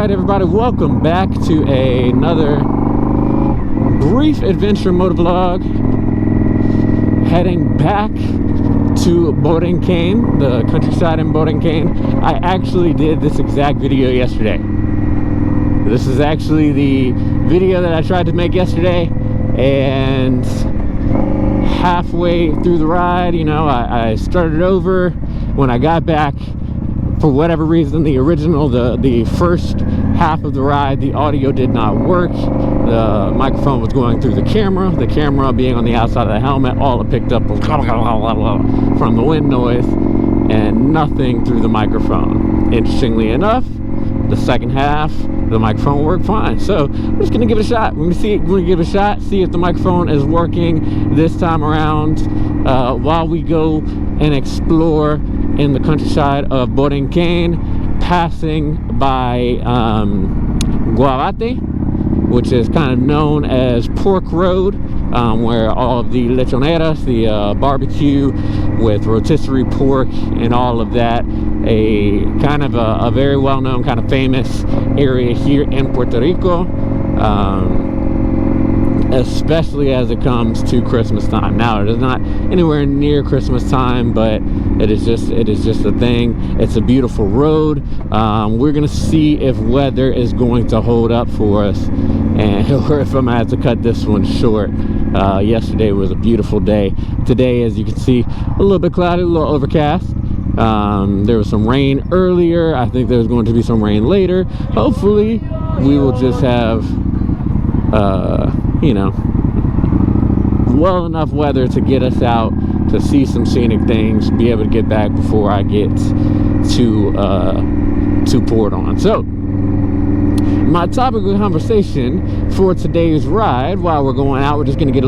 right, everybody, welcome back to another brief adventure motovlog. Heading back to Borinquen, the countryside in Borinquen. I actually did this exact video yesterday. This is actually the video that I tried to make yesterday, and halfway through the ride, you know, I started over. When I got back, for whatever reason, the original, the first half of the ride, the audio did not work. The microphone was going through the camera being on the outside of the helmet. All it picked up was from the wind noise and nothing through the microphone. Interestingly enough, the second half, the microphone worked fine. So I'm just gonna give it a shot. We're gonna give it a shot, see if the microphone is working this time around while we go and explore in the countryside of Borinquen, passing by Guavate, which is kind of known as Pork Road, where all of the lechoneras, the barbecue with rotisserie pork and all of that, a kind of a very well-known, kind of famous area here in Puerto Rico, especially as it comes to Christmas time. Now, it is not anywhere near Christmas time, but it is just a thing. It's a beautiful road. We're gonna see if weather is going to hold up for us, and or if I'm gonna have to cut this one short. Yesterday was a beautiful day. Today, as you can see, a little bit cloudy, a little overcast. There was some rain earlier. I think there's going to be some rain later. Hopefully we will just have you know, well enough weather to get us out to see some scenic things, be able to get back before I get to Puerto. So my topic of conversation for today's ride, while we're going out, we're just going to get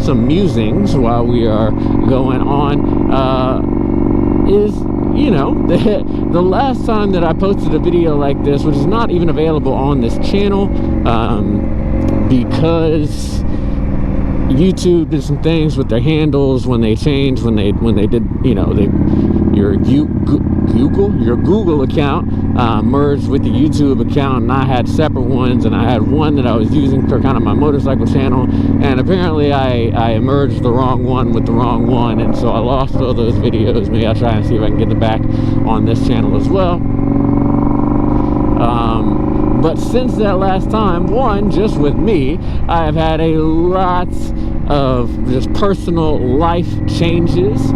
some musings while we are going on, is, you know, the last time that I posted a video like this, which is not even available on this channel, because YouTube did some things with their handles when they changed, when they did, you know, your Google account merged with the YouTube account, and I had separate ones, and I had one that I was using for kind of my motorcycle channel, and apparently I merged the wrong one with the wrong one, and so I lost all those videos. Maybe I'll try and see if I can get them back on this channel as well. But since that last time, just with me, I have had a lot of just personal life changes.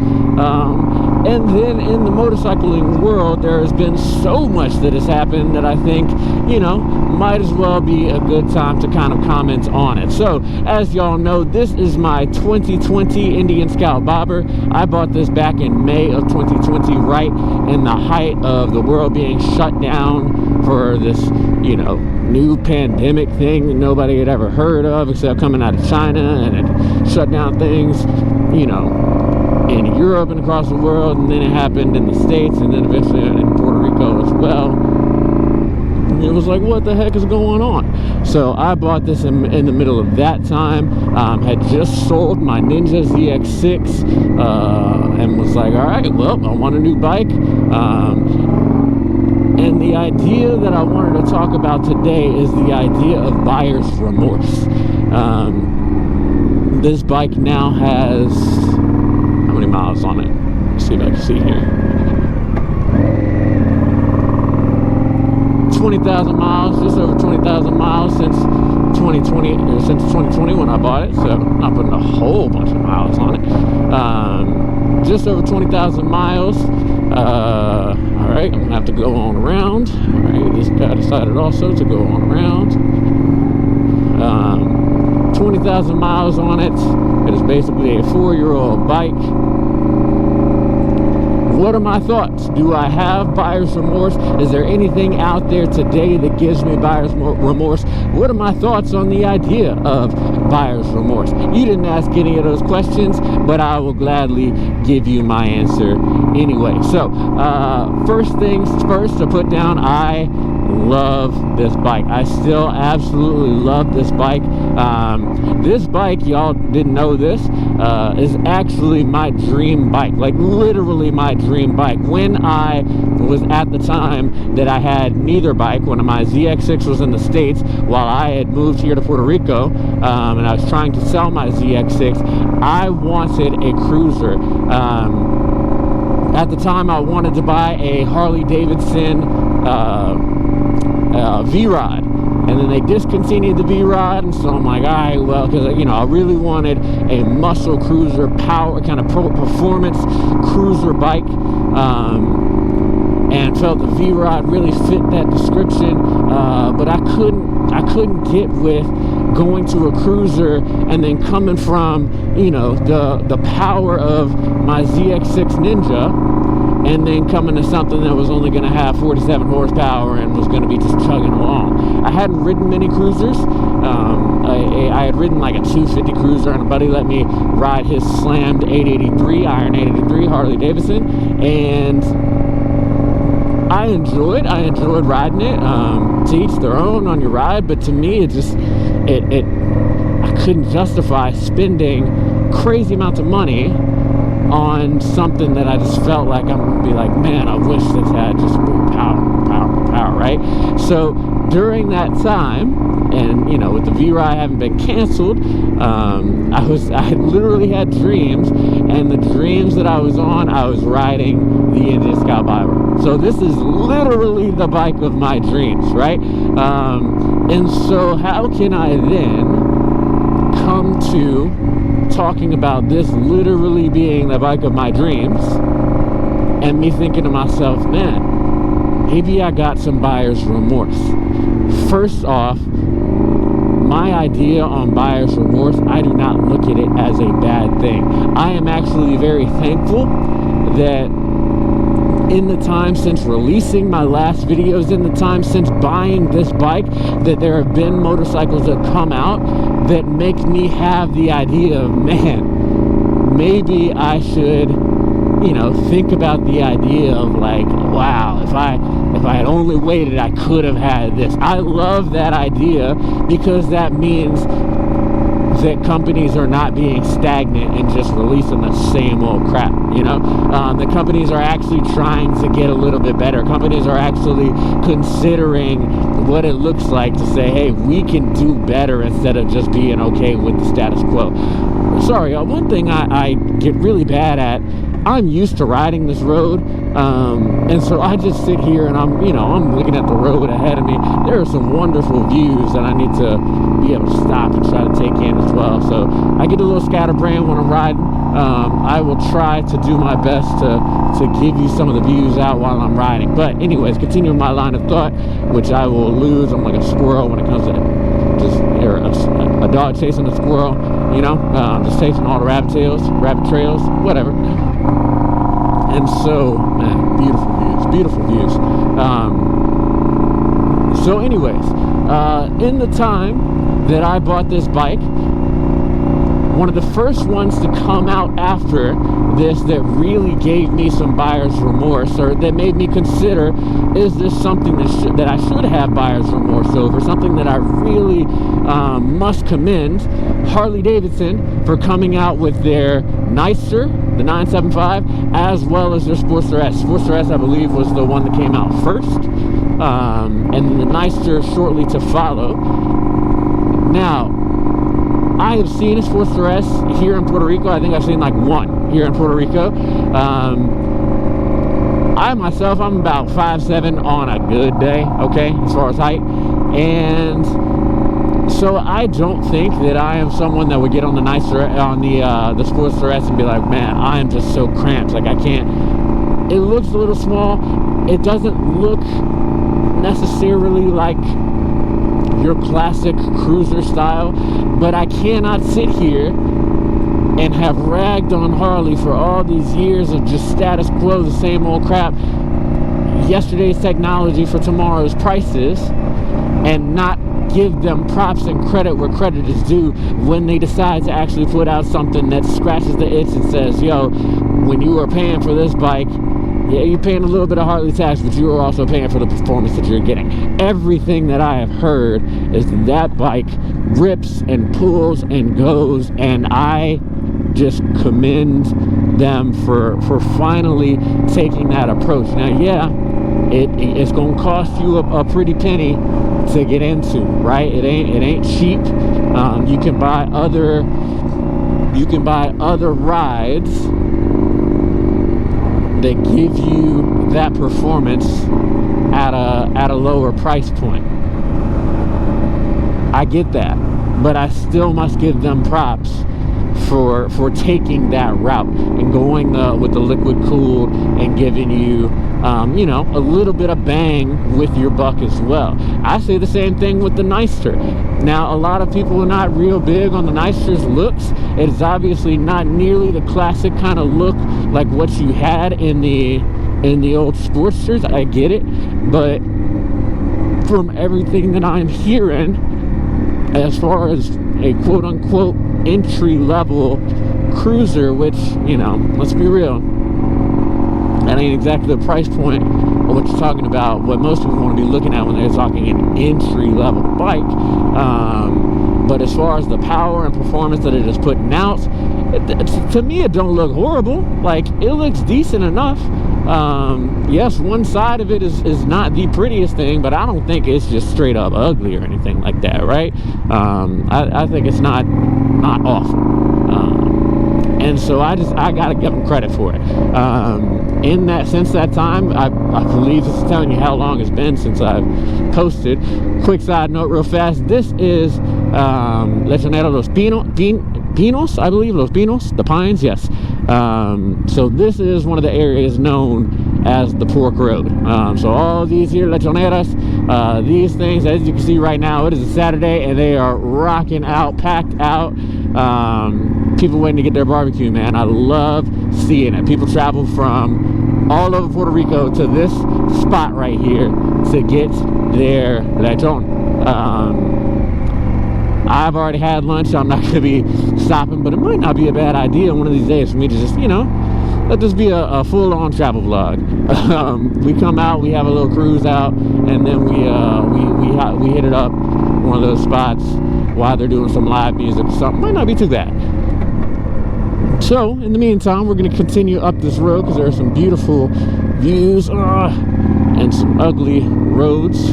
And then in the motorcycling world, there has been so much that has happened that I think, you know, might as well be a good time to kind of comment on it. So, as y'all know, this is my 2020 Indian Scout Bobber. I bought this back in May of 2020, right in the height of the world being shut down for this, you know, new pandemic thing that nobody had ever heard of except coming out of China, and it shut down things, you know, in Europe and across the world, and then it happened in the States, and then eventually in Puerto Rico as well. And it was like, what the heck is going on? So I bought this in the middle of that time. Had just sold my Ninja ZX6, and was like, all right, well, I want a new bike. And the idea that I wanted to talk about today is the idea of buyer's remorse. This bike now has, how many miles on it? Let's see if I can see here. 20,000 miles, just over 20,000 miles since 2020, or since 2020 when I bought it. So I'm not putting a whole bunch of miles on it. Just over 20,000 miles. All right, I'm gonna have to go on around. All right, this guy decided also to go on around. 20,000 miles on it. It is basically a 4-year-old bike. What are my thoughts? Do I have buyer's remorse? Is there anything out there today that gives me buyer's remorse? What are my thoughts on the idea of buyer's remorse? You didn't ask any of those questions, but I will gladly give you my answer anyway. So, first things first to put down, I love this bike. I still absolutely love this bike. This bike, y'all didn't know this, is actually my dream bike. Like literally my dream dream bike. When I was at the time that I had neither bike, when my ZX6 was in the States, while I had moved here to Puerto Rico, and I was trying to sell my ZX6, I wanted a cruiser. At the time, I wanted to buy a Harley Davidson V-Rod, and then they discontinued the V-Rod, and so I'm like, all right, well, because I really wanted a muscle cruiser, power kind of performance cruiser bike, and felt the V-Rod really fit that description, but I couldn't get with going to a cruiser and then coming from the power of my ZX6 Ninja, and then coming to something that was only going to have 47 horsepower and was going to be just chugging along. I hadn't ridden many cruisers. I had ridden like a 250 cruiser, and a buddy let me ride his slammed 883, Iron 883 Harley Davidson, and I enjoyed riding it. To each their own on your ride, but to me I couldn't justify spending crazy amounts of money on something that I just felt like I'm gonna be like, man, I wish this had just more power, right? So during that time, and with the V-Ride having been canceled, I literally had dreams, and the dreams that I was on, I was riding the Indian Scout Biber. So this is literally the bike of my dreams, right? And so how can I then come to talking about this literally being the bike of my dreams, and me thinking to myself, man, maybe I got some buyer's remorse. First off, my idea on buyer's remorse, I do not look at it as a bad thing. I am actually very thankful that in the time since releasing my last videos, in the time since buying this bike, that there have been motorcycles that come out that make me have the idea of, man, maybe I should, think about the idea of like, wow, if I had only waited, I could have had this. I love that idea, because that means that companies are not being stagnant and just releasing the same old crap. The companies are actually trying to get a little bit better. Companies are actually considering what it looks like to say, hey, we can do better, instead of just being okay with the status quo. Sorry, one thing I get really bad at, I'm used to riding this road, and so I just sit here and I'm looking at the road ahead of me. There are some wonderful views that I need to be able to stop and try to take in as well. So I get a little scatterbrained when I'm riding. I will try to do my best to give you some of the views out while I'm riding. But anyways, continuing my line of thought, which I will lose. I'm like a squirrel when it comes to a dog chasing a squirrel, just chasing all the rabbit trails, whatever. And so, man, beautiful views. So anyways, in the time that I bought this bike, one of the first ones to come out after this that really gave me some buyer's remorse, or that made me consider, is this something that I should have buyer's remorse over, something that I really must commend Harley Davidson for coming out with their Nicer, the 975, as well as their Sportster S. Sportster S, I believe, was the one that came out first, and the Nicer shortly to follow. Now, I have seen a Sportster S here in Puerto Rico. I think I've seen like one here in Puerto Rico. I myself, I'm about 5'7" on a good day, okay, as far as height. And so I don't think that I am someone that would get on the Nicer, on the Sportster S and be like, man, I am just so cramped. Like, I can't. It looks a little small. It doesn't look necessarily like your classic cruiser style, but I cannot sit here and have ragged on Harley for all these years of just status quo, the same old crap, yesterday's technology for tomorrow's prices, and not give them props and credit where credit is due when they decide to actually put out something that scratches the itch and says, yo, when you are paying for this bike, yeah, you're paying a little bit of Harley tax, but you are also paying for the performance that you're getting. Everything that I have heard is that bike rips and pulls and goes, and I just commend them for finally taking that approach. Now, yeah, it's gonna cost you a pretty penny to get into, right? It ain't cheap. You can buy other rides that give you that performance at a lower price point. I get that, but I still must give them props for taking that route and going with the liquid cooled and giving you you know, a little bit of bang with your buck as well. I say the same thing with the Neister. Now, a lot of people are not real big on the Neister's looks. It's obviously not nearly the classic kind of look like what you had in the old Sportsters. I get it, but from everything that I'm hearing, as far as a quote-unquote entry-level cruiser, which, you know, let's be real, that ain't exactly the price point of what you're talking about, what most people want to be looking at when they're talking an entry-level bike. But as far as the power and performance that it is putting out, to me, it don't look horrible. Like, it looks decent enough. Yes, one side of it is not the prettiest thing, but I don't think it's just straight up ugly or anything like that, right? I think it's not awful. And so I gotta give them credit for it. Since that time, I believe this is telling you how long it's been since I've posted. Quick side note real fast, this is Lechonera Los Pinos, I believe, Los Pinos, the Pines, yes. So this is one of the areas known as the Pork Road. So all these here Lechoneras, these things, as you can see right now, it is a Saturday and they are rocking out, packed out. People waiting to get their barbecue, man. I love seeing it. People travel from all over Puerto Rico to this spot right here to get their lechon. I've already had lunch. I'm not going to be stopping, but it might not be a bad idea one of these days for me to just, you know, let this be a full-on travel vlog. We come out, we have a little cruise out, and then we hit it up, one of those spots while they're doing some live music or something. Might not be too bad. So, in the meantime, we're going to continue up this road because there are some beautiful views and some ugly roads.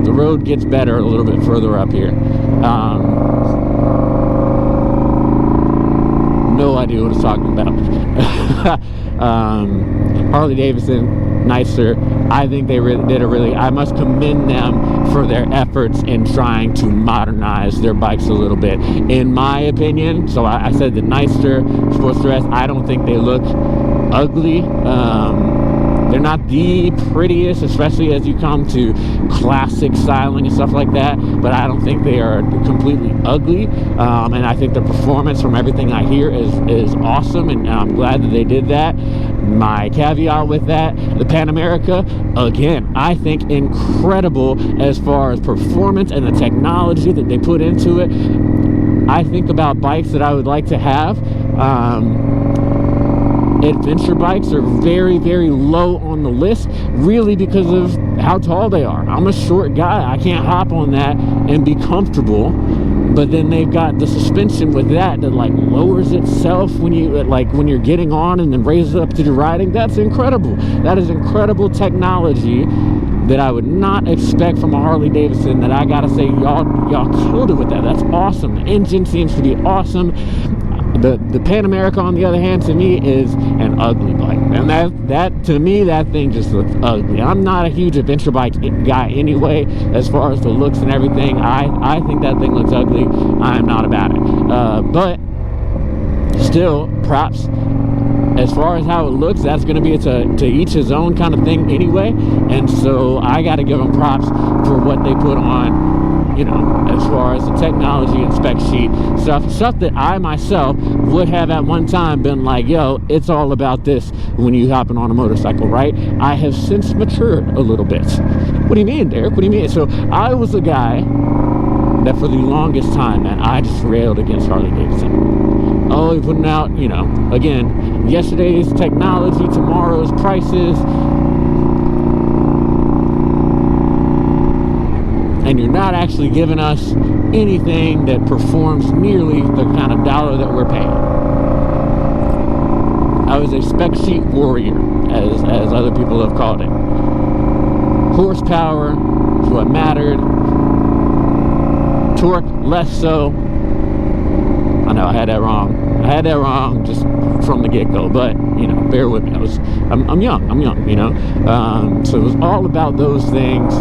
The road gets better a little bit further up here. No idea what it's talking about. Harley Davidson, Neister, I think they I must commend them for their efforts in trying to modernize their bikes a little bit, in my opinion. So I said the Neister Sportster S, I don't think they look ugly. They're not the prettiest, especially as you come to classic styling and stuff like that, but I don't think they are completely ugly. And I think the performance from everything I hear is awesome, and I'm glad that they did that. My caveat with that, the Pan America, again, I think incredible as far as performance and the technology that they put into it. I think about bikes that I would like to have. Adventure bikes are very, very low on the list, really, because of how tall they are. I'm a short guy. I can't hop on that and be comfortable. But then they've got the suspension with that like lowers itself when you're getting on and then raises it up to the riding. That's incredible. That is incredible technology that I would not expect from a Harley Davidson. That I gotta say, y'all killed it with that. That's awesome. The engine seems to be awesome. The Pan America, on the other hand, to me is an ugly bike, and that to me, that thing just looks ugly. I'm not a huge adventure bike guy anyway, as far as the looks and everything. I think that thing looks ugly. I'm not about it, but still, props. As far as how it looks, that's going to be to each his own kind of thing anyway, and so I got to give them props for what they put on. You know, as far as the technology and spec sheet stuff that I myself would have at one time been like, yo, it's all about this when you hopping on a motorcycle, right? I have since matured a little bit. What do you mean, Derek? What do you mean? So I was a guy that for the longest time, man, I just railed against Harley Davidson. Oh, you're putting out, you know, again, yesterday's technology, tomorrow's prices. And and you're not actually giving us anything that performs nearly the kind of dollar that we're paying. I was a spec sheet warrior, as other people have called it. Horsepower is what mattered. Torque, less so. I know I had that wrong. Just from the get-go, but you know, bear with me. I'm young, you know. So it was all about those things,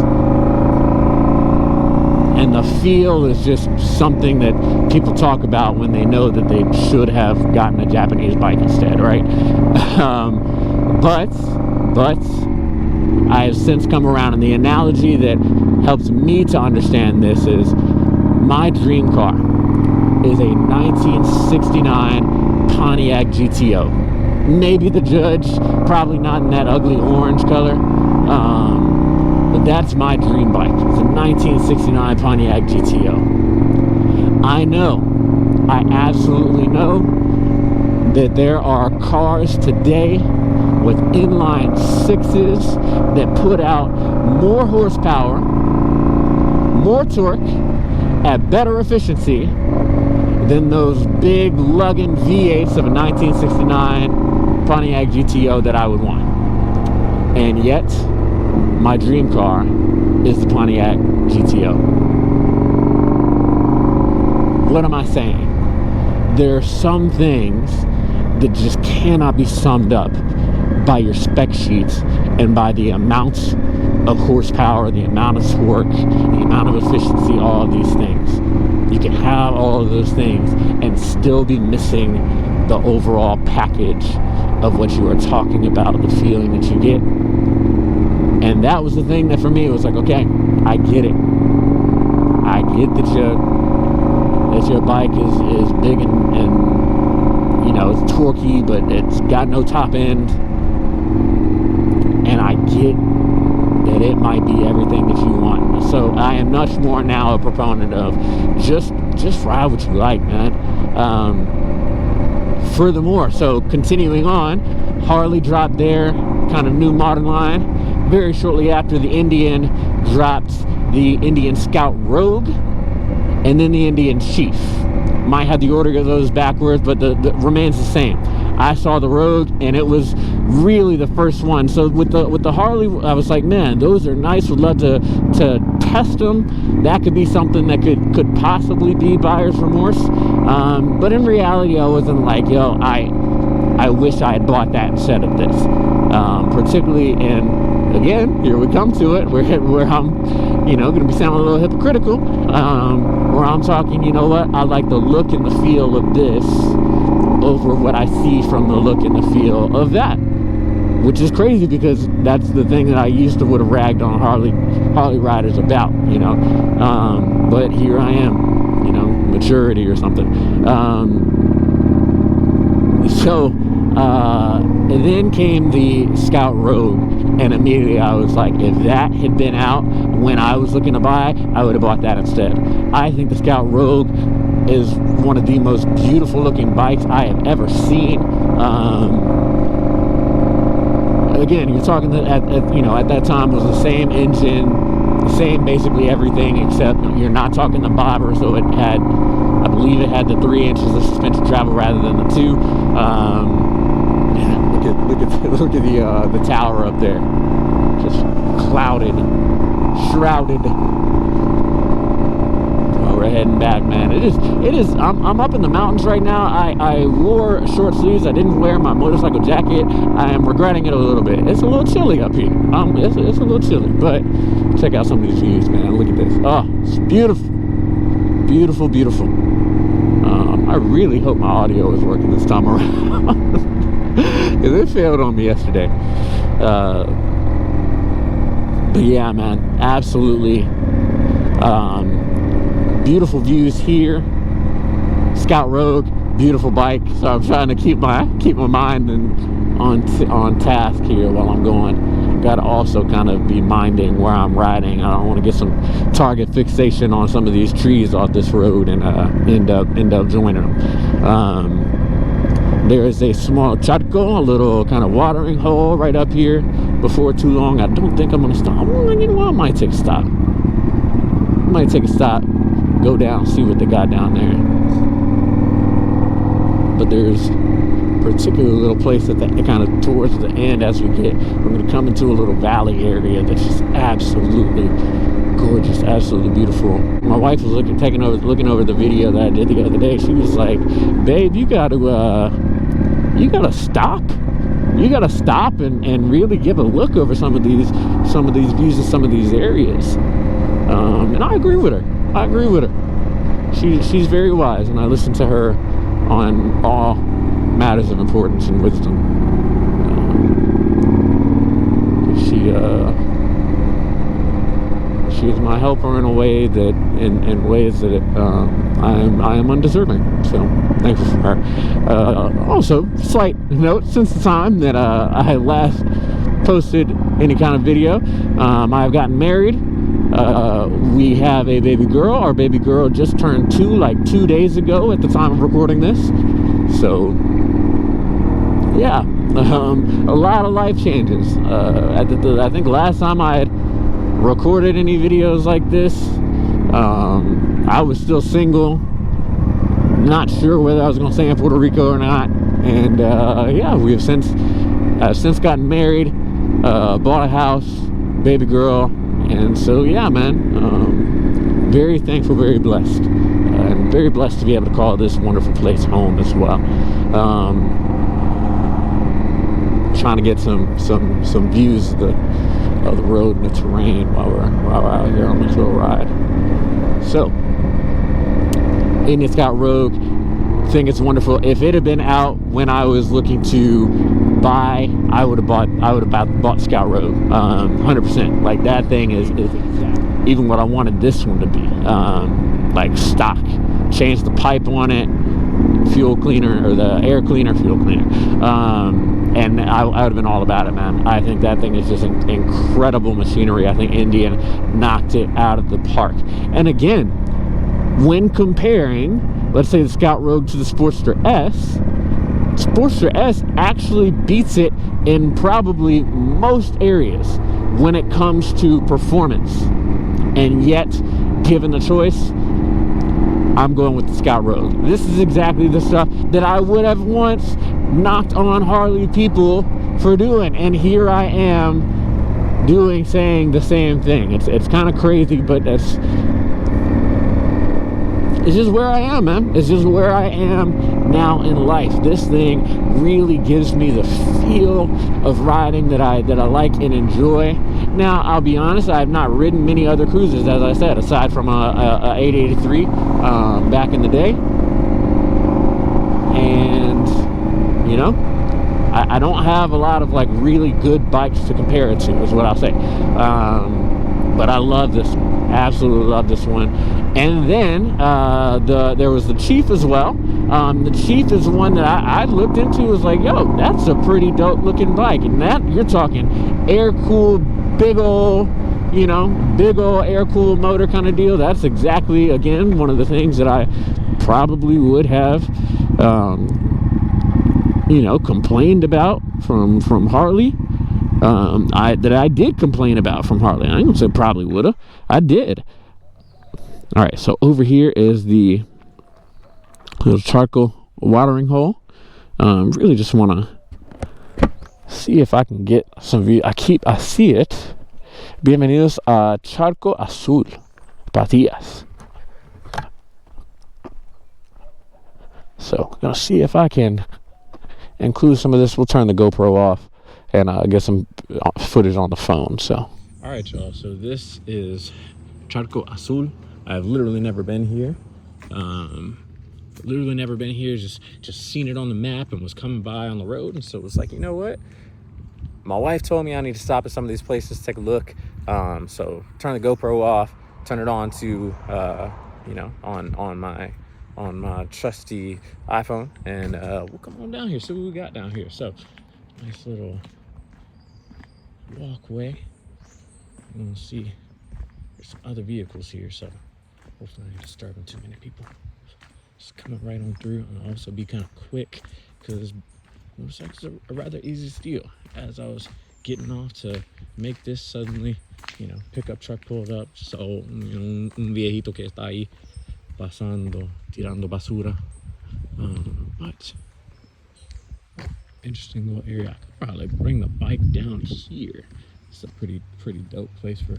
and the feel is just something that people talk about when they know that they should have gotten a Japanese bike instead, right? But I have since come around, and the analogy that helps me to understand this is my dream car is a 1969 Pontiac GTO. Maybe the Judge, probably not in that ugly orange color, but that's my dream bike. It's a 1969 Pontiac GTO. I absolutely know that there are cars today with inline sixes that put out more horsepower, more torque, at better efficiency than those big lugging V8s of a 1969 Pontiac GTO that I would want. And yet, my dream car is the Pontiac GTO. What am I saying? There are some things that just cannot be summed up by your spec sheets and by the amounts of horsepower, the amount of torque, the amount of efficiency, all of these things. You can have all of those things and still be missing the overall package of what you are talking about, the feeling that you get. And that was the thing that for me was like, okay, I get it. I get that your bike is big and you know, it's torquey, but it's got no top end. And I get that it might be everything that you want. So I am much more now a proponent of just ride what you like, man. Furthermore, so continuing on, Harley dropped their kind of new modern line. Very shortly after, the Indian dropped the Indian Scout Rogue and then the Indian Chief. Might have the order of those backwards, but the remains the same. I saw the Rogue, and it was really the first one. So with the Harley, I was like, man, those are nice. Would love to test them. That could be something that could possibly be buyer's remorse. But in reality, I wasn't like, yo, I wish I had bought that instead of this. Particularly in, again, here we come to it, where I'm, you know, going to be sounding a little hypocritical. Where I'm talking, you know what? I like the look and the feel of this over what I see from the look and the feel of that, which is crazy because that's the thing that I used to would have ragged on Harley riders about, you know. But here I am, you know, maturity or something. And then came the Scout Rogue, and immediately I was like, if that had been out when I was looking to buy, I would have bought that instead. I think the Scout Rogue is one of the most beautiful looking bikes I have ever seen. Again, you're talking at that time was the same engine, the same basically everything, except you're not talking the bobber, so it had, I believe it had the 3 inches of suspension travel rather than the 2. Look at the tower up there, just clouded, shrouded. Well, we're heading back, man. It is. I'm up in the mountains right now. I wore short sleeves. I didn't wear my motorcycle jacket. I am regretting it a little bit. It's a little chilly up here. It's a little chilly, but check out some of these views, man. Look at this. Oh, it's beautiful, beautiful, beautiful. I really hope my audio is working this time around. Because it failed on me yesterday. But yeah, man, absolutely beautiful views here. Scout Rogue, beautiful bike. So I'm trying to keep my mind on task here while I'm going. Got to also kind of be minding where I'm riding. I don't want to get some target fixation on some of these trees off this road and end up joining them. There is a small Charco, a little kind of watering hole right up here. Before too long, I don't think I'm going to stop. You know what? I might take a stop. might take a stop, go down, see what they got down there. But there's a particular little place at the kind of towards the end as we're going to come into a little valley area that's just absolutely gorgeous, absolutely beautiful. My wife was looking over the video that I did the other day. She was like, "Babe, you gotta stop. You gotta stop and really give a look over some of these views and some of these areas." And I agree with her. She's very wise, and I listen to her on all matters of importance and wisdom. She is my helper in a way that in ways that I am undeserving. So thankful for her. Also, slight note: since the time that I last posted any kind of video, I've gotten married. We have a baby girl. Our baby girl just turned 2 like 2 days ago at the time of recording this. So yeah, a lot of life changes. I think last time I had recorded any videos like this, I was still single, not sure whether I was going to stay in Puerto Rico or not. And yeah, we have since gotten married, bought a house, baby girl. And so yeah, man, very thankful, very blessed, and very blessed to be able to call this wonderful place home as well. Trying to get some views of the road and the terrain while we're out here on this little ride. So Indian Scout Rogue, think it's wonderful. If it had been out when I was looking to buy, I would have bought Scout Rogue, 100%. Like, that thing is even what I wanted this one to be, like stock. Changed the pipe on it, fuel cleaner, or the air cleaner, fuel cleaner, and I would have been all about it, man. I think that thing is just incredible machinery. I think Indian knocked it out of the park. And again, when comparing, let's say, the Scout Rogue to the Sportster S, Sportster S actually beats it in probably most areas when it comes to performance. And yet, given the choice, I'm going with the Scout Rogue. This is exactly the stuff that I would have once knocked on Harley people for doing, and here I am saying the same thing. It's kind of crazy, but it's just where I am, man. It's just where I am now in life. This thing really gives me the feel of riding that I like and enjoy. Now, I'll be honest, I have not ridden many other cruisers, as I said, aside from a 883 back in the day. And, you know, I don't have a lot of, like, really good bikes to compare it to, is what I'll say. But I love this one. Absolutely love this one. And then there was the Chief as well. The Chief is one that I looked into, was like, yo, that's a pretty dope looking bike. And that, you're talking air-cooled, big old air-cooled motor kind of deal. That's exactly, again, one of the things that I probably would have complained about from Harley. I did complain about from Harley. I ain't gonna say probably woulda. I did. All right, so over here is the little charcoal watering hole. Really just want to see if I can get some view. I see it. Bienvenidos a Charco Azul, Patillas. So, gonna see if I can include some of this. We'll turn the GoPro off and get some footage on the phone. So, all right, y'all. So this is Charco Azul. I've literally never been here. Just seen it on the map and was coming by on the road, and so it was like, you know what? My wife told me I need to stop at some of these places, take a look. So turn the GoPro off, turn it on to on my trusty iPhone, and we'll come on down here, see what we got down here. So nice little walkway. You can see there's some other vehicles here, so hopefully I'm not disturbing too many people. Just coming right on through, and also be kind of quick because motorcycles are a rather easy steal. As I was getting off to make this suddenly, you know, pickup truck pulled up. So, you know, un viejito que está ahí pasando, tirando basura. But interesting little area. I could probably bring the bike down here. It's a pretty dope place for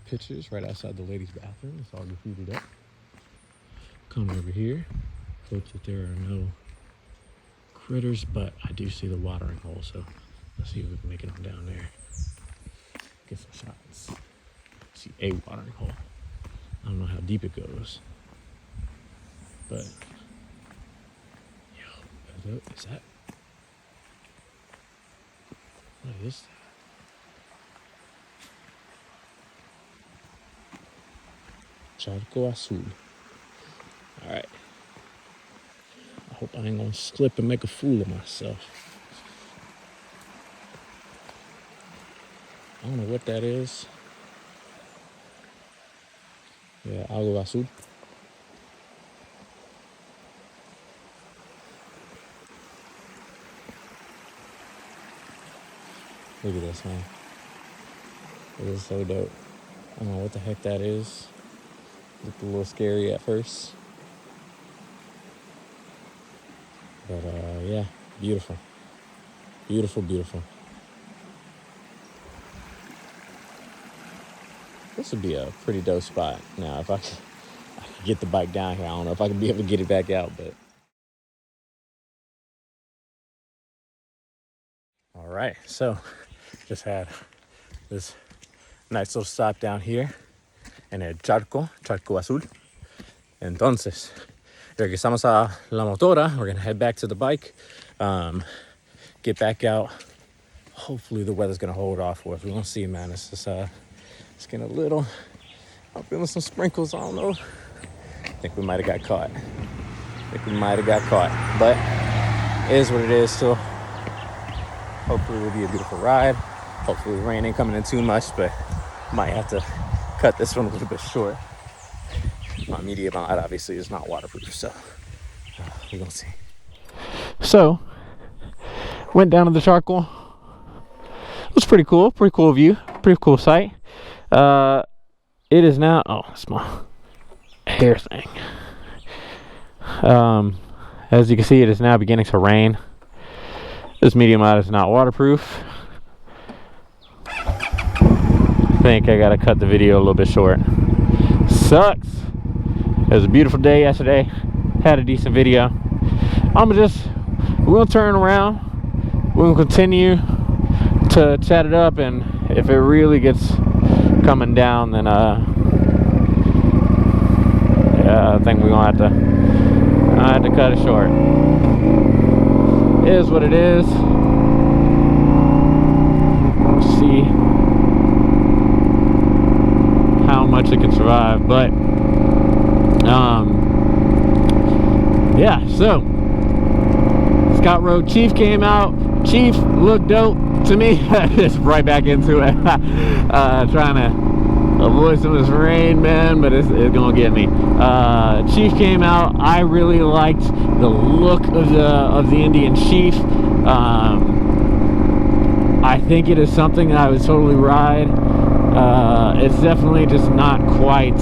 pictures, right outside the ladies' bathroom. It's all graffitied up. Come over here. Hope that there are no critters, but I do see the watering hole, so let's see if we can make it on down there. Get some shots. See a watering hole. I don't know how deep it goes, but yo, is that? What is that? Charco Azul. All right. I hope I ain't gonna slip and make a fool of myself. I don't know what that is. Yeah, Agua Azul. Look at this, man. It is so dope. I don't know what the heck that is. Looked a little scary at first. But yeah, beautiful. Beautiful, beautiful. This would be a pretty dope spot. Now, if I could get the bike down here, I don't know if I can be able to get it back out, but. All right, so just had this nice little stop down here en el Charco Azul. Entonces, regresamos a la motora. We're gonna head back to the bike, get back out. Hopefully the weather's gonna hold off for us. We're gonna see, man. It's just it's getting a little. I'm feeling some sprinkles. I don't know. I think we might have got caught. But it is what it is. Still, hopefully it'll be a beautiful ride. Hopefully the rain ain't coming in too much, but might have to cut this one a little bit short. My media mod obviously is not waterproof, so we're gonna see. So, went down to the Charco. It was pretty cool view, pretty cool sight. It is now, oh, it's my hair thing. As you can see, it is now beginning to rain. This media mod is not waterproof. I think I gotta cut the video a little bit short. Sucks. It was a beautiful day yesterday. Had a decent video. We're gonna turn around. We're gonna continue to chat it up, and if it really gets coming down, then yeah, I think we're gonna have to cut it short. It is what it is. Let's see how much it can survive, but yeah, so Scott Road Chief came out. Chief looked dope to me. Just right back into it. Trying to avoid some of this rain, man, but it's gonna get me. Chief came out. I really liked the look of the Indian Chief. I think it is something that I would totally ride. It's definitely just not quite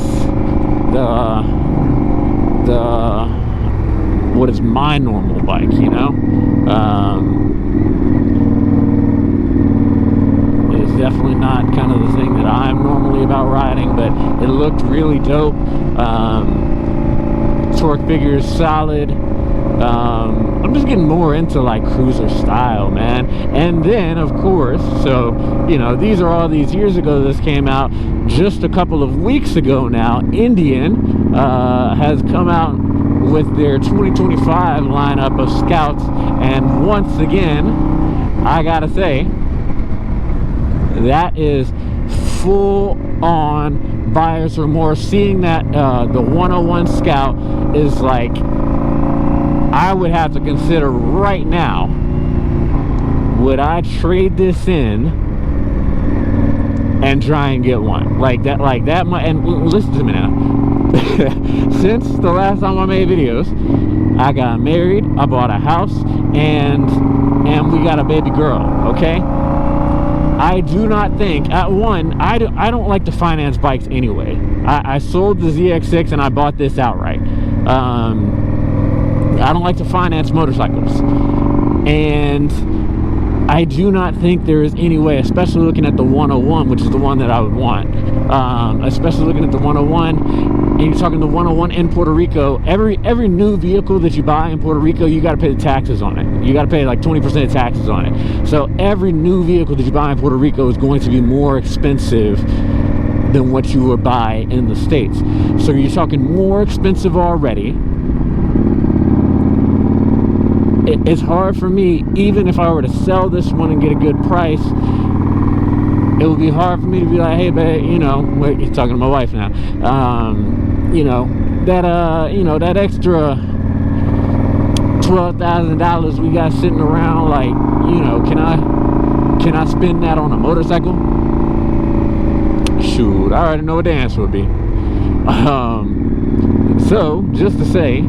the what is my normal bike, you know. It's definitely not kind of the thing that I'm normally about riding, but it looked really dope. Torque figure is solid. I'm just getting more into like cruiser style, man. And then of course, so you know, these are all these years ago this came out. Just a couple of weeks ago now, Indian has come out with their 2025 lineup of Scouts, and once again I gotta say that is full on buyer's remorse. Seeing that the 101 Scout is like, I would have to consider right now, would I trade this in and try and get one like that and listen to me now. Since the last time I made videos, I got married, I bought a house, and we got a baby girl, okay? I do not think, at one, I don't like to finance bikes anyway. I sold the ZX6 and I bought this outright. I don't like to finance motorcycles, and I do not think there is any way, especially looking at the 101, which is the one that I would want, especially looking at the 101, and you're talking the 101 in Puerto Rico. Every new vehicle that you buy in Puerto Rico, you got to pay the taxes on it. You got to pay like 20% of taxes on it. So every new vehicle that you buy in Puerto Rico is going to be more expensive than what you would buy in the States. So you're talking more expensive already. It's hard for me, even if I were to sell this one and get a good price, it would be hard for me to be like, hey, babe, you know, wait, you're talking to my wife now, you know, that extra $12,000 we got sitting around, like, you know, can I spend that on a motorcycle? Shoot, I already know what the answer would be. So, just to say,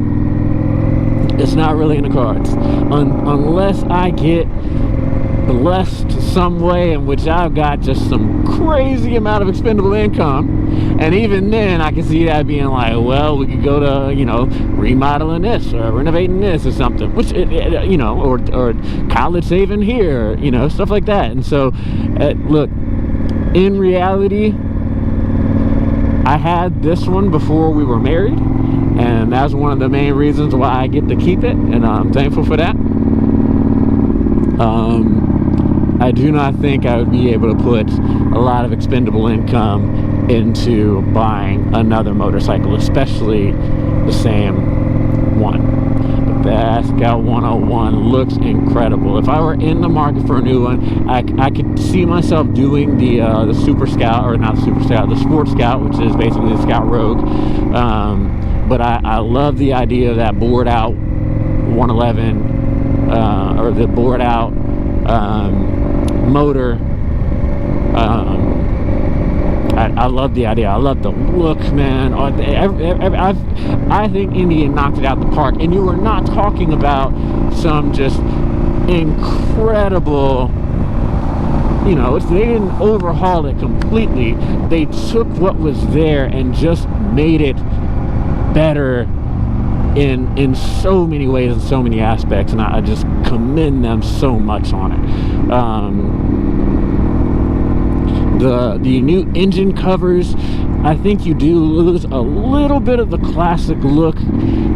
it's not really in the cards unless I get blessed some way in which I've got just some crazy amount of expendable income, and even then I can see that being like, well, we could go to, you know, remodeling this or renovating this or something, which you know, or college saving here, you know, stuff like that. And so look, in reality, I had this one before we were married, and that's one of the main reasons why I get to keep it, and I'm thankful for that. I do not think I would be able to put a lot of expendable income into buying another motorcycle, especially the same one. But the Scout 101 looks incredible. If I were in the market for a new one, I could see myself doing the Super Scout, or not the Super Scout, the Sport Scout, which is basically the Scout Rogue. But I love the idea of that bored out 111, or the bored out motor. I love the idea. I love the look, man. I think Indian knocked it out the park, and you were not talking about some just incredible, you know, they didn't overhaul it completely. They took what was there and just made it better in so many ways and so many aspects, and I just commend them so much on it. The new engine covers, I think you do lose a little bit of the classic look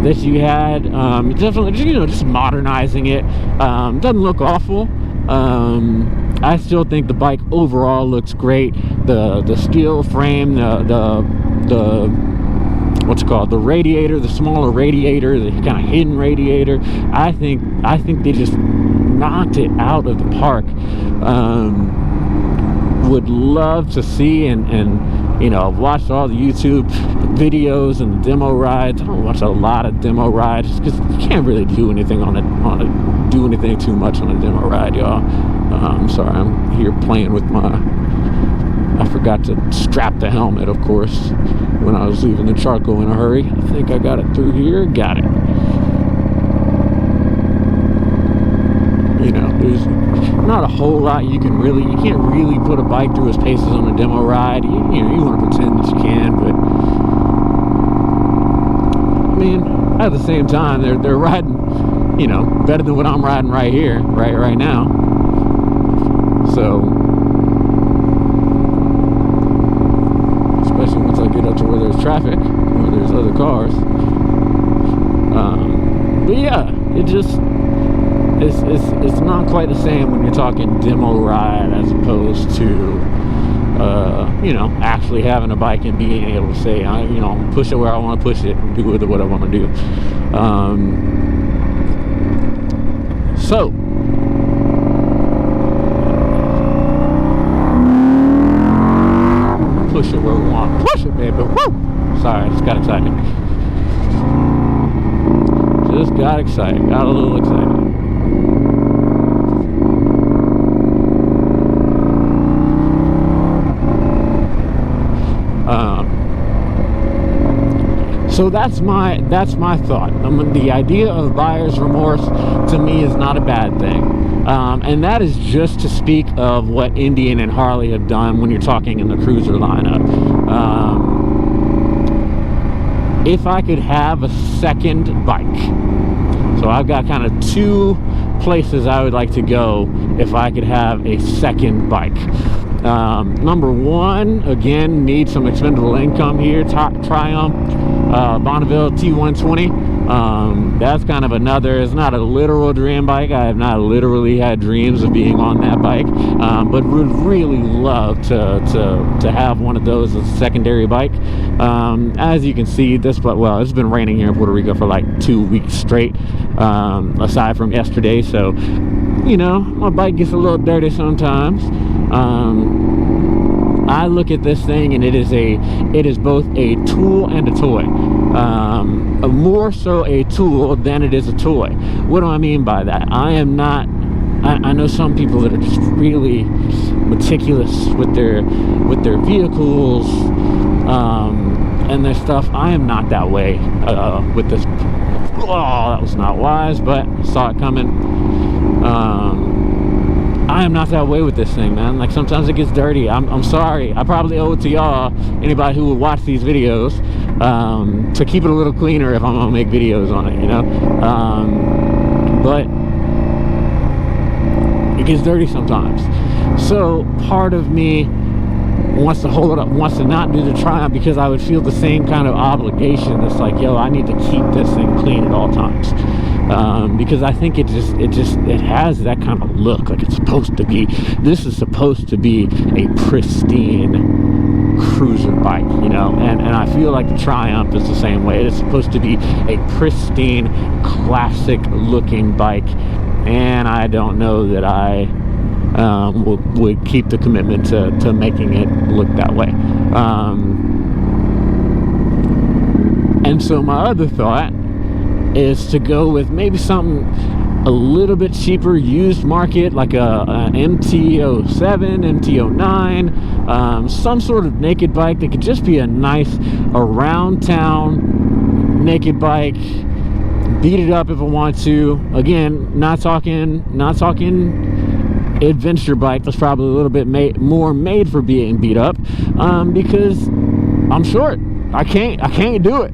that you had. Definitely, you know, just modernizing it. Doesn't look awful. I still think the bike overall looks great. The steel frame, the what's it called, the radiator, the smaller radiator, the kind of hidden radiator, I think they just knocked it out of the park. Would love to see, and you know, I've watched all the YouTube videos and the demo rides. I don't watch a lot of demo rides because you can't really do anything do anything too much on a demo ride, y'all. I'm sorry, I'm here playing with I forgot to strap the helmet, of course, when I was leaving the Charco in a hurry. I think I got it through here. Got it. You know, there's not a whole lot you can't really put a bike through its paces on a demo ride. You know, you want to pretend that you can, but I mean, at the same time, they're riding, you know, better than what I'm riding right here, right now. So, especially once I get up to where there's traffic, where there's other cars. But yeah, it just, it's not quite the same when you're talking demo ride as opposed to you know, actually having a bike and being able to say, you know, push it where I want to push it and do with it what I want to do. So push it where we want to push it, baby. Woo! Sorry, I just got excited. Got a little excited. So that's my thought. The idea of buyer's remorse to me is not a bad thing. And that is just to speak of what Indian and Harley have done when you're talking in the cruiser lineup. If I could have a second bike, so I've got kind of two places I would like to go if I could have a second bike. Number one, again, need some expendable income here. Triumph Bonneville T120. That's kind of another, it's not a literal dream bike. I have not literally had dreams of being on that bike, but would really love to have one of those as a secondary bike. As you can see, well, it's been raining here in Puerto Rico for like 2 weeks straight, aside from yesterday, so you know, my bike gets a little dirty sometimes. I look at this thing and it is both a tool and a toy. More so a tool than it is a toy. What do I mean by that? I know some people that are just really meticulous with their vehicles and their stuff. I am not that way with this. Oh, that was not wise, but saw it coming. I am not that way with this thing, man. Like, sometimes it gets dirty. I'm sorry. I probably owe it to y'all, anybody who would watch these videos, to keep it a little cleaner if I'm gonna make videos on it, you know. But it gets dirty sometimes. So part of me wants to hold it up, wants to not do the Triumph, because I would feel the same kind of obligation. It's like, yo, I need to keep this thing clean at all times. Because I think it has that kind of look, like it's supposed to be. This is supposed to be a pristine cruiser bike, you know, and I feel like the Triumph is the same way. It's supposed to be a pristine, classic looking bike, and I don't know that I would keep the commitment to making it look that way. And so my other thought is to go with maybe something a little bit cheaper, used market, like a MT-07, MT-09, some sort of naked bike that could just be a nice around town naked bike. Beat it up if I want to. Again, not talking adventure bike. That's probably a little bit more made for being beat up, because I'm short. I can't do it.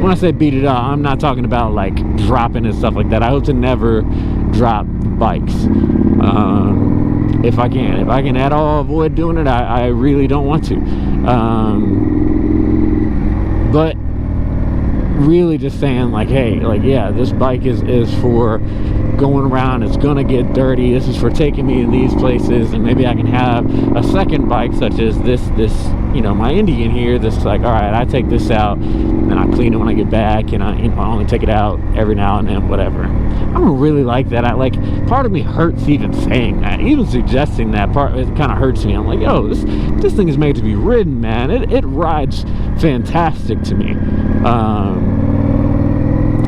When I say beat it up, I'm not talking about like dropping and stuff like that. I hope to never drop bikes. If I can at all avoid doing it, I really don't want to. But really just saying like, hey, like, yeah, this bike is for going around. It's gonna get dirty. This is for taking me to these places, and maybe I can have a second bike such as this, you know, my Indian here. This is like, all right, I take this out and I clean it when I get back, and I only take it out every now and then, whatever. I don't really like that. Part of me hurts even saying that, even suggesting that. Part, it kind of hurts me. I'm like, yo, this thing is made to be ridden, man. It rides fantastic to me.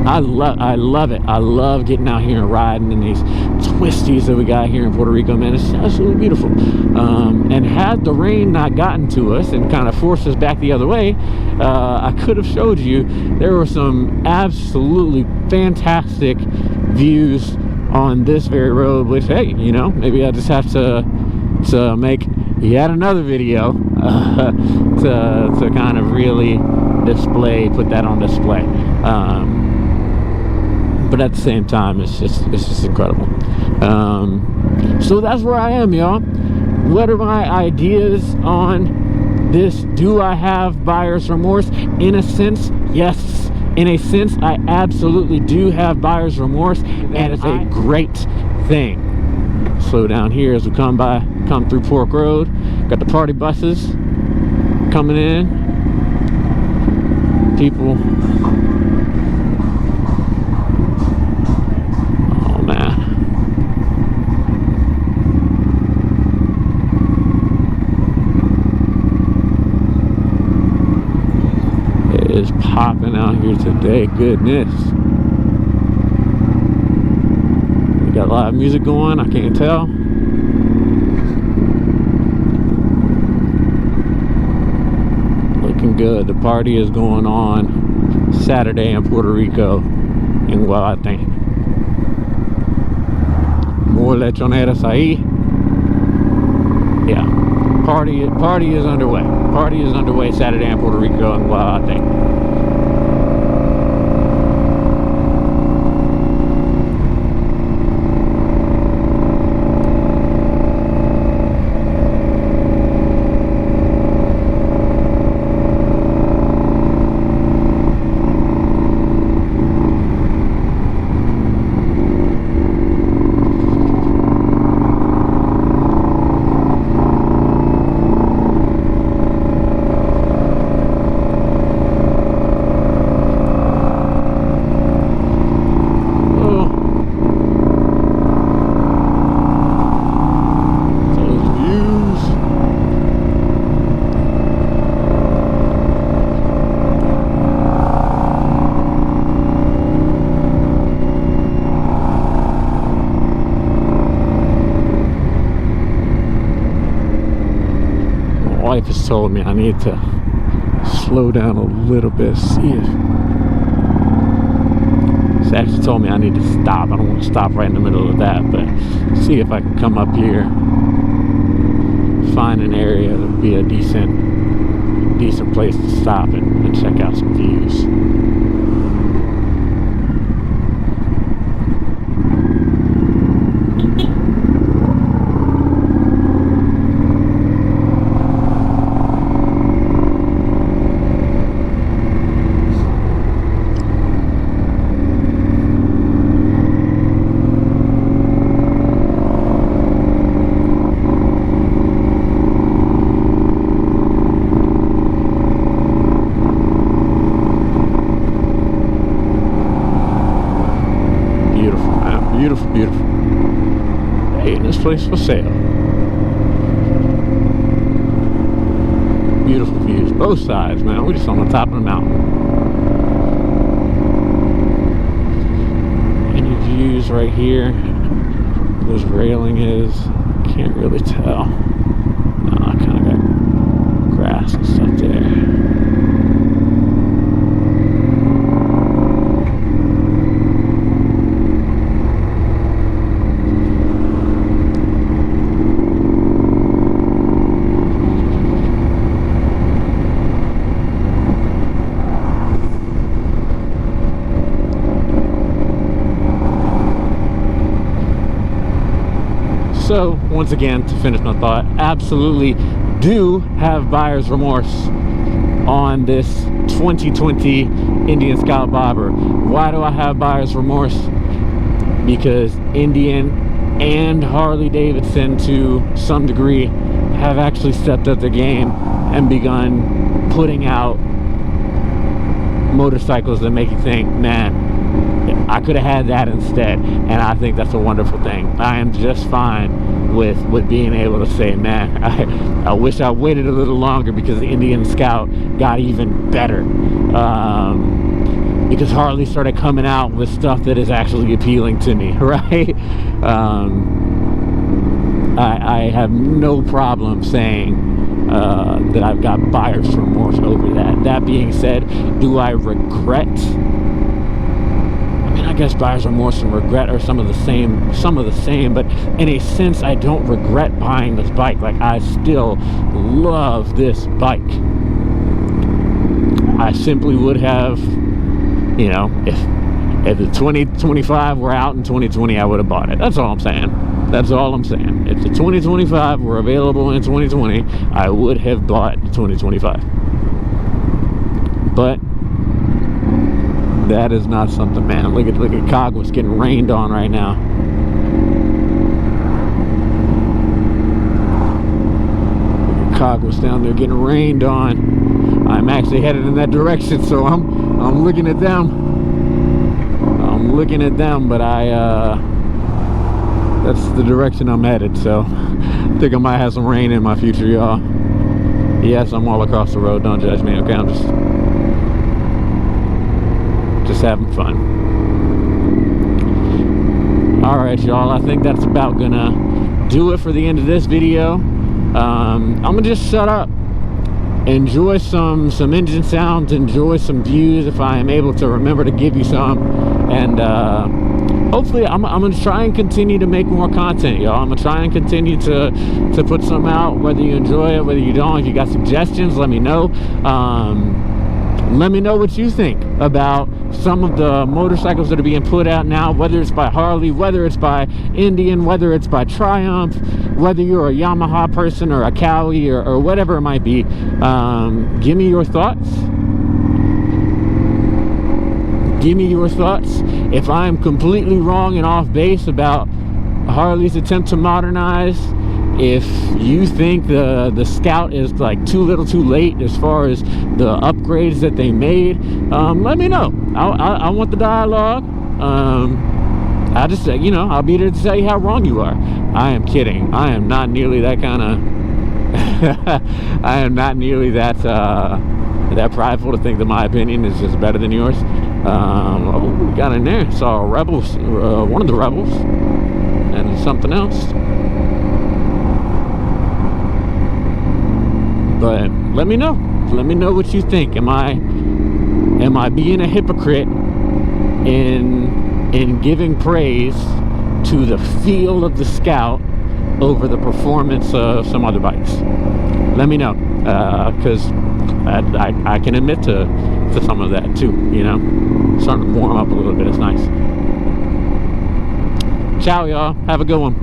I love it. I love getting out here and riding in these twisties that we got here in Puerto Rico, man. It's absolutely beautiful. And had the rain not gotten to us and kind of forced us back the other way, I could have showed you there were some absolutely fantastic views on this very road, which, hey, you know, maybe I just have to make yet another video to kind of really put that on display. But at the same time, it's just incredible. So that's where I am, y'all. What are my ideas on this? Do I have buyer's remorse? In a sense, yes. In a sense, I absolutely do have buyer's remorse, and it's a great thing. Slow down here as we come through Pork Road. Got the party buses coming in. People. Oh man. It is popping out here today. Goodness. We got live music going. I can't tell. Good. The party is going on Saturday in Puerto Rico in Guavate. more lechoneras ahí. Yeah, party is underway. Party is underway Saturday in Puerto Rico and Guavate. Wife has told me I need to slow down a little bit. She actually told me I need to stop. I don't want to stop right in the middle of that, but see if I can come up here, find an area that would be a decent place to stop and check out some views. Beautiful, beautiful. Hey, this place for sale. Beautiful views, both sides, man. We're just on the top of the mountain. Any views right here? Where this railing is, can't really tell. No, I kind of got grass and stuff there. So, once again, to finish my thought, absolutely do have buyer's remorse on this 2020 Indian Scout Bobber. Why do I have buyer's remorse? Because Indian and Harley Davidson, to some degree, have actually stepped up their game and begun putting out motorcycles that make you think, man, I could have had that instead, and I think that's a wonderful thing. I am just fine with being able to say, man, I wish I waited a little longer because the Indian Scout got even better. Because Harley started coming out with stuff that is actually appealing to me, right? I have no problem saying that I've got buyer's remorse over that. That being said, do I regret? I guess buyer's remorse and regret are some of the same, but in a sense I don't regret buying this bike. Like, I still love this bike. I simply would have, you know, if the 2025 were out in 2020, I would have bought it. That's all I'm saying. That's all I'm saying. If the 2025 were available in 2020, I would have bought the 2025. But that is not something, man. Look at Cogwas getting rained on right now. Look at Cogwas down there getting rained on. I'm actually headed in that direction, so I'm looking at them. I'm looking at them, but that's the direction I'm headed. So I think I might have some rain in my future, y'all. Yes, I'm all across the road. Don't judge me, okay? I'm just having fun. All right, y'all, I think that's about gonna do it for the end of this video. I'm gonna just shut up, enjoy some engine sounds, enjoy some views if I am able to remember to give you some, and hopefully I'm gonna try and continue to make more content, y'all. I'm gonna try and continue to put some out, whether you enjoy it, whether you don't. If you got suggestions, let me know. Let me know what you think about some of the motorcycles that are being put out now, whether it's by Harley, whether it's by Indian, whether it's by Triumph, whether you're a Yamaha person or a Cowie or whatever it might be. Give me your thoughts. Give me your thoughts. If I'm completely wrong and off base about Harley's attempt to modernize, if you think the Scout is like too little too late as far as the upgrades that they made, let me know. I want the dialogue. I just, you know, I'll be there to tell you how wrong you are. I am kidding. I am not nearly that kind of I am not nearly that that prideful to think that my opinion is just better than yours. Oh, we got in there, saw Rebels, one of the Rebels, and something else. But let me know what you think. Am I being a hypocrite in giving praise to the feel of the Scout over the performance of some other bikes? Let me know, because I can admit to some of that too, you know. Starting to warm up a little bit. It's nice. Ciao, y'all. Have a good one.